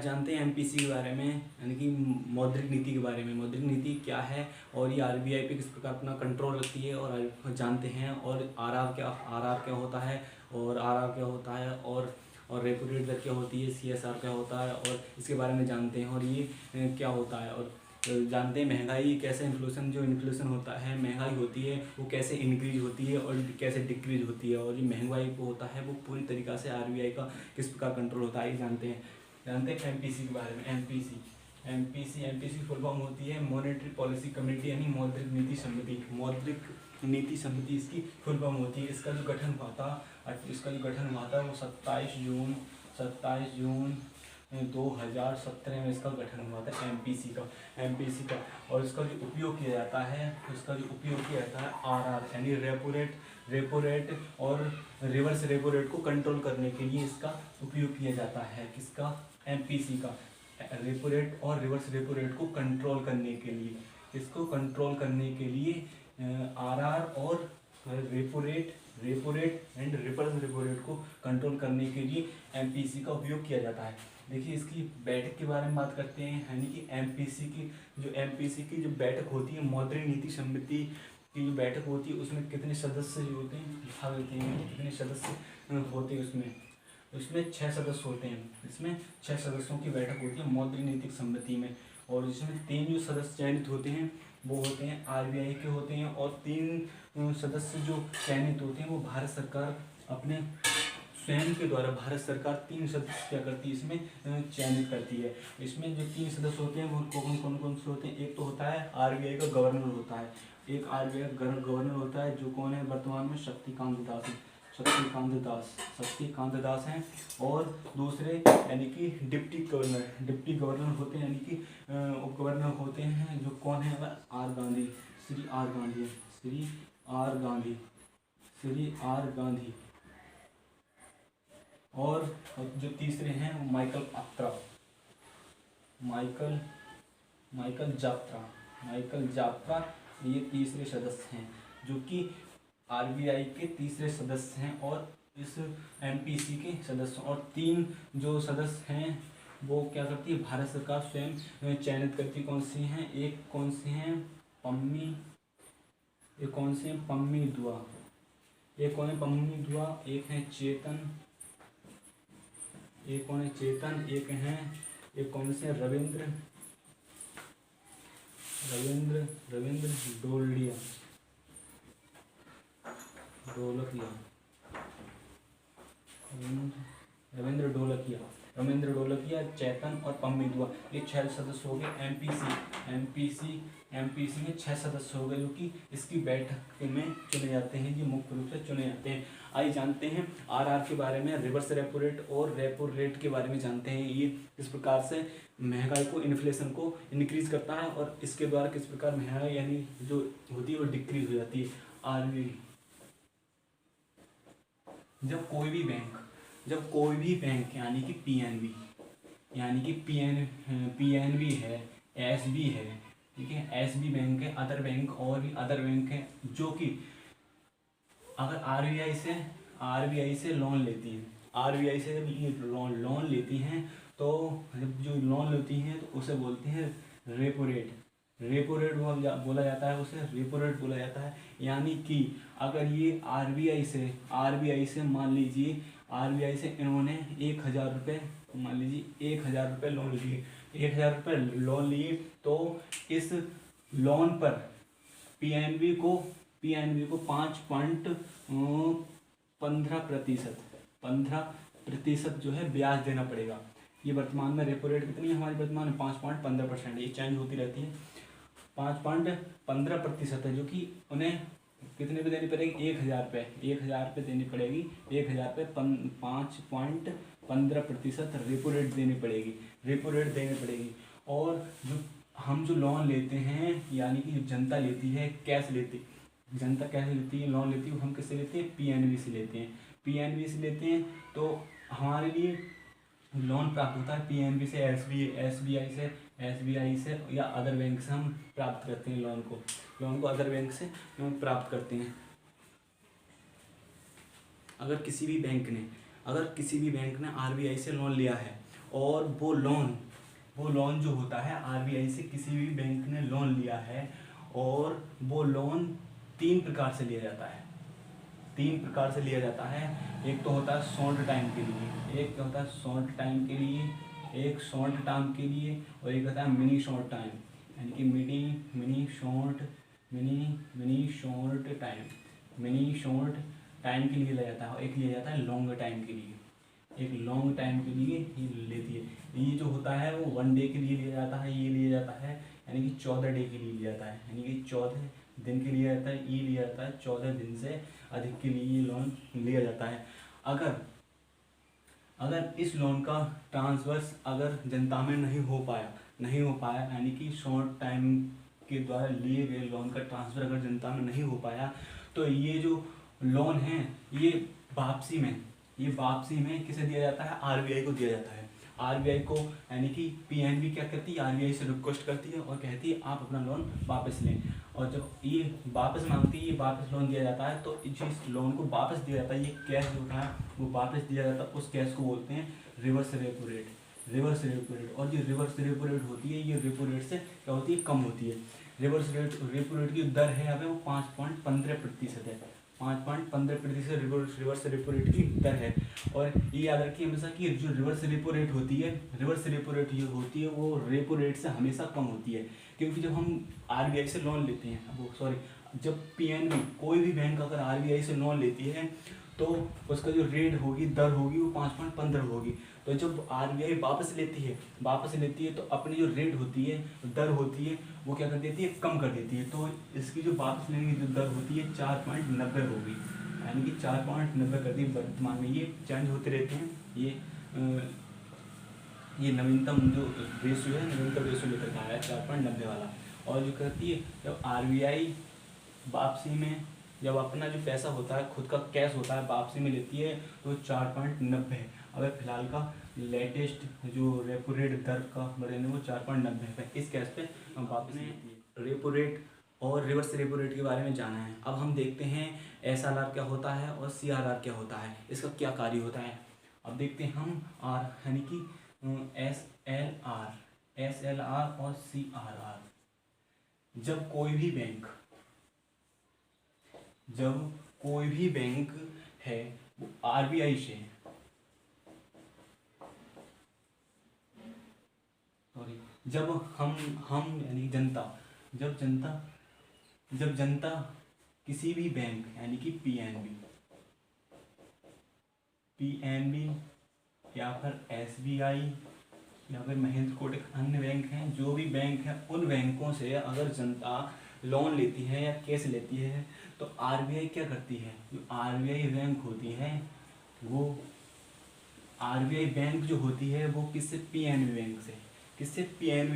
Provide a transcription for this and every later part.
जानते हैं एमपीसी के बारे में, यानी कि मौद्रिक नीति के बारे में। मौद्रिक नीति क्या है और ये आरबीआई पे किस प्रकार अपना कंट्रोल रखती है और जानते हैं। और आरआर क्या होता है और आरआर क्या होता है और रेपो रेट दर क्या होती है, सीएसआर क्या होता है, और इसके बारे में जानते हैं। और ये क्या होता है और जानते हैं महंगाई कैसे इन्फ्लेशन होता है, महंगाई होती है वो कैसे इंक्रीज होती है और कैसे डिक्रीज होती है। और ये महंगाई को होता है वो पूरी तरीक़ा से आरबीआई का किस प्रकार कंट्रोल होता है ये जानते हैं एमपीसी के बारे में। एमपीसी फुल फॉर्म होती है मॉनेटरी पॉलिसी कमेटी, यानी मौद्रिक नीति समिति। मौद्रिक नीति समिति इसकी फुल फॉर्म होती है। इसका जो गठन हुआ था वो 27 जून 2017 में इसका गठन हुआ था एमपीसी का। और इसका जो उपयोग किया जाता है आरआर, यानी रेपो रेट और रिवर्स रेपो रेट को कंट्रोल करने के लिए इसका उपयोग किया जाता है। किसका? एमपीसी का। रेपो रेट और रिवर्स रेपो रेट को कंट्रोल करने के लिए, इसको कंट्रोल करने के लिए आरआर और repo rate and reverse repo rate को कंट्रोल करने के लिए एमपीसी का उपयोग किया जाता है। देखिए इसकी बैठक के बारे में बात करते हैं, यानी कि एमपीसी की जो बैठक होती है, मौद्रिक नीति समिति की जो बैठक होती है, उसमें कितने सदस्य होते हैं, भाग लेते हैं कितने सदस्य होते हैं। उसमें 6 सदस्य होते हैं। इसमें 6 सदस्यों की बैठक होती है मौद्रिक नीतिक समिति में। और इसमें 3 जो सदस्य चयनित होते हैं वो होते हैं आरबीआई के होते हैं, और 3 सदस्य जो चयनित होते हैं वो भारत सरकार अपने स्वयं के द्वारा, भारत सरकार 3 सदस्य क्या करती है इसमें चयनित करती है। इसमें जो 3 सदस्य होते हैं वो कौन से होते हैं? एक तो होता है आरबीआई का गवर्नर होता है, एक आरबीआई का गवर्नर होता है जो कौन है वर्तमान में शक्तिकांत दास हैं। और दूसरे यानी कि डिप्टी गवर्नर होते हैं, यानी कि उप गवर्नर होते हैं जो कौन है? श्री आर गांधी। और जो तीसरे हैं वो माइकल जात्रा, ये तीसरे सदस्य हैं जो कि आरबीआई के तीसरे सदस्य हैं और इस एमपीसी के सदस्य। और 3 जो सदस्य हैं वो क्या करती है? भारत सरकार स्वयं चयनित करती। कौन सी हैं? पम्मी दुआ, एक कौन है? पम्मी दुआ, एक है चेतन, एक कौन से? रविंद्र ढोलकिया, चेतन और पम्मी दुआ, ये 6 सदस्य हो गए एमपीसी में 6 सदस्य हो गए जो कि इसकी बैठक में चुने जाते हैं, ये मुख्य रूप से चुने जाते हैं। आइए जानते हैं आरआर के बारे में, रिवर्स रेपो रेट और रेपो रेट के बारे में जानते हैं। ये किस प्रकार से महंगाई को, इन्फ्लेशन को इंक्रीज करता है और इसके द्वारा किस प्रकार महंगाई यानी जो होती है वो डिक्रीज हो जाती है। आरबीआई जब कोई भी बैंक यानी कि पीएनबी है, एसबी है, ठीक है, एसबी बैंक है, अदर बैंक है जो कि अगर आरबीआई से लोन लेती है, आरबीआई से जब ये लोन लेती हैं तो जब जो लोन लेती हैं तो उसे बोलते हैं रेपो रेट बोला जाता है, उसे रेपो रेट बोला जाता है। यानी कि अगर ये आरबीआई से मान लीजिए आरबीआई से इन्होंने 1000 रुपये, मान लीजिए 1000 रुपये लोन लिए, तो इस लोन पर पीएनबी को 15% जो है ब्याज देना पड़ेगा। ये वर्तमान में रेपो रेट कितनी है हमारी? वर्तमान में 5.15%, ये चेंज होती रहती है। 5.15% है जो कि उन्हें कितने पे देनी पड़ेगी? 1000 रुपये देनी पड़ेगी। 1000 पे 5.15% रेपो रेट देनी पड़ेगी। और जो लोन लेते हैं, यानी कि जो जनता लेती है, जनता कैसे लेती है? लोन लेती है, हम किससे लेते हैं? पीएनबी से लेते हैं। तो हमारे लिए लोन प्राप्त होता है पीएनबी से, एसबीआई से या अदर बैंक से हम प्राप्त करते हैं लोन को अदर बैंक से हम प्राप्त करते हैं। अगर किसी भी बैंक ने आरबीआई से लोन लिया है और वो लोन जो होता है आरबीआई से, किसी भी बैंक ने लोन लिया है और वो लोन 3 प्रकार से लिया जाता है। 3 प्रकार से लिया जाता है। एक तो होता है शॉर्ट टाइम के लिए, एक होता है शॉर्ट टाइम के लिए, एक शॉर्ट टर्म के लिए, और एक होता है मिनी शॉर्ट टाइम, यानी कि मिनी शॉर्ट टाइम के लिए लिया जाता है, और एक लिया जाता है लॉन्ग टाइम के लिए। एक लॉन्ग टाइम के लिए ये लेती है। ये जो होता है वो 1 डे के लिए लिया जाता है, ये लिया जाता है, यानी कि 14 डे के लिए लिया जाता है, यानी कि 14 दिन के लिए जाता है, ये लिया जाता है 14 दिन से अधिक के लिए ये लोन लिया जाता है। अगर इस लोन का ट्रांसफर अगर जनता में नहीं हो पाया, यानी कि शॉर्ट टाइम के द्वारा लिए गए लोन का ट्रांसफ़र अगर जनता में नहीं हो पाया, तो ये जो लोन है ये वापसी में किसे दिया जाता है? आरबीआई को दिया जाता है। आरबीआई को, यानी कि पीएनबी क्या करती है? आरबीआई से रिक्वेस्ट करती है और कहती है आप अपना लोन वापस लें, और जब ये वापस मांगती है, ये वापस लोन दिया जाता है, तो जिस लोन को वापस दिया जाता है, ये कैश जो होता है वो वापस दिया जाता है, उस कैश को बोलते हैं रिवर्स रेपो रेट। और जो रिवर्स रेपो रेट होती है, ये रेपो रेट से क्या होती है? कम होती है। रेपो रेट की दर है अभी वो 5.15% है। 5.15% रिवर्स रेपो रेट की दर है। और ये याद रखिए हमेशा कि जो रिवर्स रेपो रेट होती है वो रेपो रेट से हमेशा कम होती है, क्योंकि जब हम आरबीआई से लोन लेते हैं, जब पीएनबी कोई भी बैंक अगर आरबीआई से लोन लेती है तो उसका जो रेट होगी, दर होगी, वो 5.15 होगी। तो जब आरबीआई वापस लेती है तो अपनी जो रेट होती है, दर होती है, वो क्या कर देती है? कम कर देती है। तो इसकी जो वापस लेने की जो दर होती है 4.90 होगी, यानी कि 4.90 कर दी। वर्तमान में ये चेंज होते रहते हैं। ये नवीनतम जो रेशियो लेकर के आया है 4.90 वाला। और जो कहती है, जब आरबीआई वापसी में, जब अपना जो पैसा होता है, खुद का कैश होता है, वापसी में लेती है तो 4.90 है। अगर फिलहाल का लेटेस्ट जो रेपो रेट दर का बढ़ने वो 4.90 है। इस कैश पे हम वापस में रेपो रेट और रिवर्स रेपो रेट के बारे में जाना है। अब हम देखते हैं एसएलआर क्या होता है और सीआरआर क्या होता है, इसका क्या कार्य होता है। अब देखते हैं हम यानी कि एसएलआर और सीआरआर। जब कोई भी बैंक है वो आरबीआई से, जब हम यानी जब जनता किसी भी बैंक, यानी कि पीएनबी या फिर एसबीआई या फिर महेंद्र कोटक, अन्य बैंक हैं, जो भी बैंक हैं, उन बैंकों से अगर जनता लोन लेती है या कैश लेती है, तो आरबीआई क्या करती है? जो आरबीआई बैंक होती है, वो आरबीआई बैंक जो होती है वो किससे? पीएनबी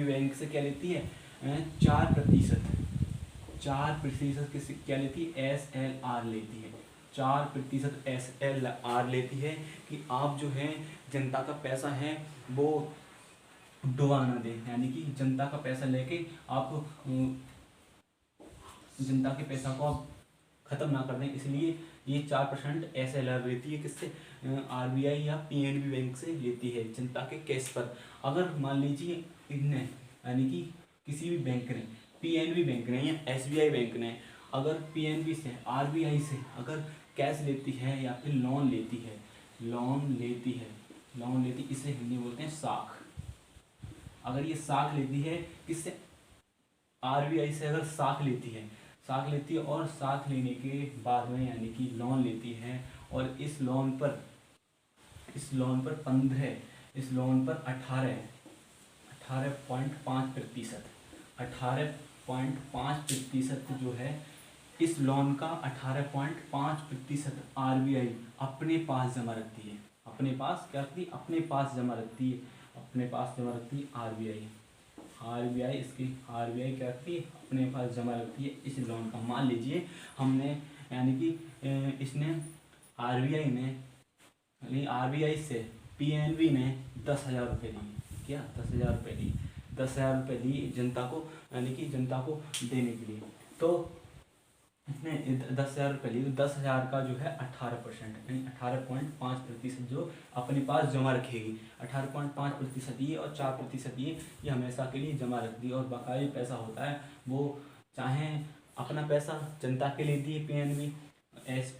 बैंक से क्या लेती है? 4% किससे क्या लेती है? एसएलआर लेती है। 4% एसएलआर लेती है कि आप जो है जनता का पैसा है वो डुबा ना दें, यानी कि जनता का पैसा लेके आप जनता के पैसा को आप खत्म ना कर दें, इसलिए ये 4% एसएलआर लेती है। किससे? आरबीआई या पीएनबी बैंक से लेती है जनता के कैश पर। अगर मान लीजिए इनने, यानी कि किसी भी बैंक ने, पीएनबी बैंक ने या एसबीआई बैंक ने, अगर पीएनबी से, आरबीआई से अगर कैश लेती है या फिर लोन लेती है, इसे हिंदी बोलते हैं साख। अगर ये साख लेती है, किससे? आरबीआई से अगर साख लेती है और साख लेने के बाद में, यानी कि लोन लेती है, और इस लोन पर 18.5% जो है, इस लोन का 18.5% आरबीआई अपने पास जमा रखती है। अपने पास क्या रखती है? अपने पास जमा रखती है आरबीआई क्या करती है? अपने पास जमा रखती है इस लोन का। मान लीजिए हमने, यानी कि इसने आरबीआई से पीएनबी ने 10,000 रुपये लिए। क्या? 10,000 रुपये लिए। 10,000 रुपये लिए जनता को, यानी कि जनता को देने के लिए। तो इसने 10,000 रुपये ली तो 10,000 का जो है 18%, यानी 18.5% जो अपने पास जमा रखेगी। 18.5% ये और 4% ये हमेशा के लिए जमा रख दी। और बकाया पैसा होता है वो चाहे अपना पैसा जनता के लिए दिए,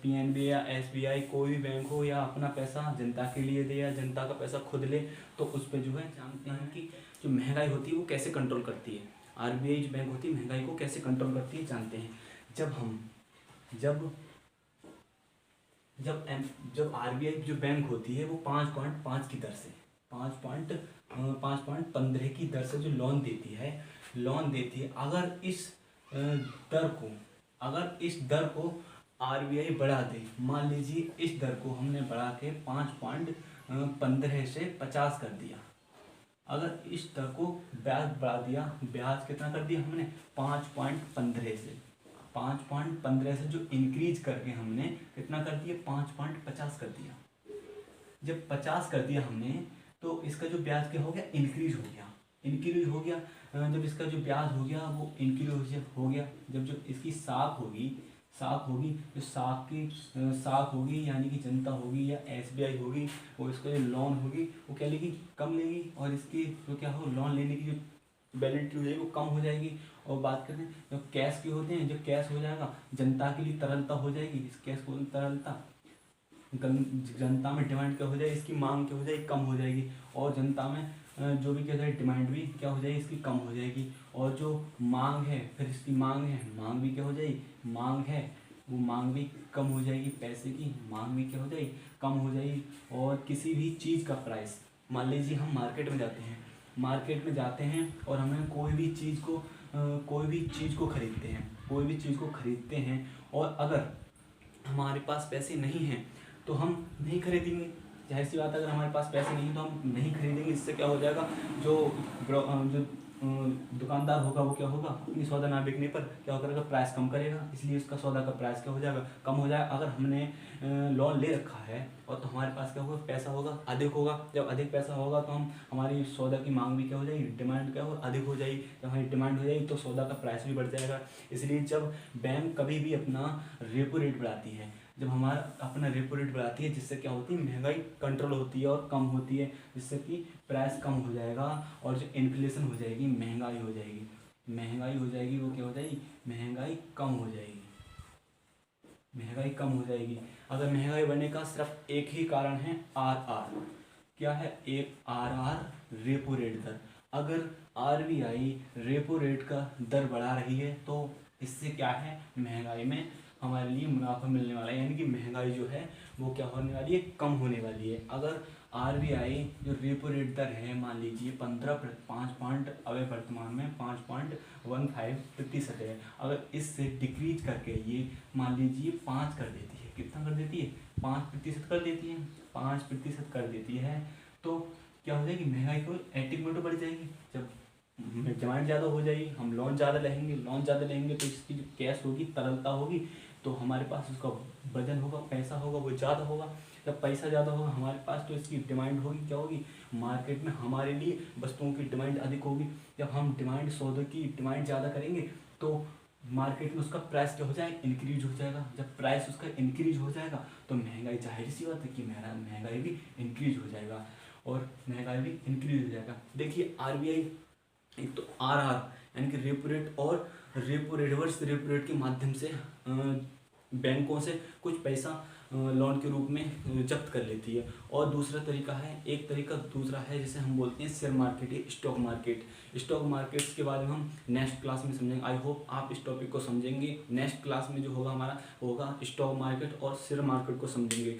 पीएनबी या एसबीआई कोई भी बैंक हो, या अपना पैसा जनता के लिए दे या जनता का पैसा खुद ले, तो उस पर जो है जानते हैं कि जो महंगाई होती है वो कैसे कंट्रोल करती है। आरबीआई जो बैंक होती है महंगाई को कैसे कंट्रोल करती है जानते हैं। जब आरबीआई जो बैंक होती है वो 5.5 की दर से 5.15 की दर से जो लोन देती है अगर इस दर को आरबीआई बढ़ा दे, मान लीजिए इस दर को हमने बढ़ा के 5.15 से 50 कर दिया। अगर इस दर को ब्याज बढ़ा दिया, ब्याज कितना कर दिया हमने 5.15 से जो इंक्रीज करके हमने कितना कर दिया 5.50 कर दिया। जब 50 कर दिया हमने तो इसका जो ब्याज क्या हो गया इंक्रीज हो गया। जब इसका जो ब्याज हो गया वो इंक्रीज हो गया। जब इसकी साख होगी जो साख होगी यानी कि जनता होगी या एसबीआई होगी, वो इसका जो लोन होगी वो क्या लेगी, कम लेगी। और इसकी जो क्या हो लोन लेने की जो बैलेंस हो जाएगी वो कम हो जाएगी। और बात करते हैं जो कैश के होते हैं, जो कैश हो जाएगा जनता के लिए तरलता हो जाएगी। इस कैश को तरलता जनता में डिमांड क्या हो जाएगी, इसकी मांग क्या हो जाएगी, कम हो जाएगी। और जनता में जो भी क्या जाएगी डिमांड भी क्या हो जाएगी, इसकी कम हो जाएगी। और जो मांग है फिर इसकी मांग भी क्या हो जाएगी, वो मांग भी कम हो जाएगी। पैसे की मांग भी क्या हो जाएगी, कम हो जाएगी। और किसी भी चीज़ का प्राइस, मान लीजिए हम मार्केट में जाते हैं और हमें कोई भी चीज़ को खरीदते हैं और अगर हमारे पास पैसे नहीं हैं तो हम नहीं खरीदेंगे। जाहिर सी बात है, अगर हमारे पास पैसे नहीं तो हम नहीं खरीदेंगे। इससे क्या हो जाएगा, जो दुकानदार होगा वो क्या होगा, अपनी सौदा ना बिकने पर क्या करेगा, प्राइस कम करेगा। इसलिए उसका सौदा का प्राइस क्या हो जाएगा, कम हो जाएगा। अगर हमने लोन ले रखा है और तो हमारे पास क्या होगा, पैसा होगा, अधिक होगा। जब अधिक पैसा होगा तो हमारी सौदा की मांग भी क्या हो जाएगी, डिमांड क्या होगा, अधिक हो जाएगी। जब हमारी डिमांड हो जाएगी तो सौदा का प्राइस भी बढ़ जाएगा। इसलिए जब बैंक कभी भी अपना रेपो रेट बढ़ाती है, जिससे क्या होती है, महंगाई कंट्रोल होती है और कम होती है, जिससे कि प्राइस कम हो जाएगा। और जो इन्फ्लेशन हो जाएगी, महंगाई हो जाएगी, वो क्या हो जाएगी, महंगाई कम हो जाएगी। अगर महंगाई बढ़ने का सिर्फ एक ही कारण है, आर क्या है, एक आर रेपो रेट दर। अगर आरबीआई रेपो रेट का दर बढ़ा रही है तो इससे क्या है, महंगाई में हमारे लिए मुनाफा मिलने वाला है, यानी कि महंगाई जो है वो क्या होने वाली है, कम होने वाली है। अगर आरबीआई जो रेपो रेट दर है मान लीजिए 5 अगर वर्तमान में 5.15% है, अगर इससे डिक्रीज करके ये मान लीजिए 5 कर देती है, कितना कर देती है, 5% कर देती है, 5% कर देती है, तो क्या हो जाएगी, महंगाई को ऑटोमेटिक बढ़ जाएगी। जब डिमांड ज़्यादा हो जाएगी, हम लोन ज़्यादा लेंगे तो इसकी जो कैश होगी, तरलता होगी, तो हमारे पास उसका वजन होगा, पैसा होगा, वो ज़्यादा होगा। जब पैसा ज़्यादा होगा हमारे पास तो इसकी डिमांड होगी, क्या होगी, मार्केट में हमारे लिए वस्तुओं की डिमांड अधिक होगी। जब हम सौदे की डिमांड ज़्यादा करेंगे तो मार्केट में उसका प्राइस क्या हो जाएगा, इंक्रीज हो जाएगा। जब प्राइस उसका इंक्रीज हो जाएगा तो महंगाई, जाहिर सी बात है कि महंगाई भी इंक्रीज हो जाएगा। देखिए आरबीआई एक तो आरआर यानी कि रेपो रेट और रिवर्स रेपो रेट के माध्यम से बैंकों से कुछ पैसा लोन के रूप में जब्त कर लेती है। और दूसरा दूसरा है जिसे हम बोलते हैं शेयर मार्केट या स्टॉक मार्केट्स के बारे में हम नेक्स्ट क्लास में समझेंगे। आई होप आप इस टॉपिक को समझेंगे। नेक्स्ट क्लास में जो होगा हमारा होगा स्टॉक मार्केट और शेयर मार्केट को समझेंगे।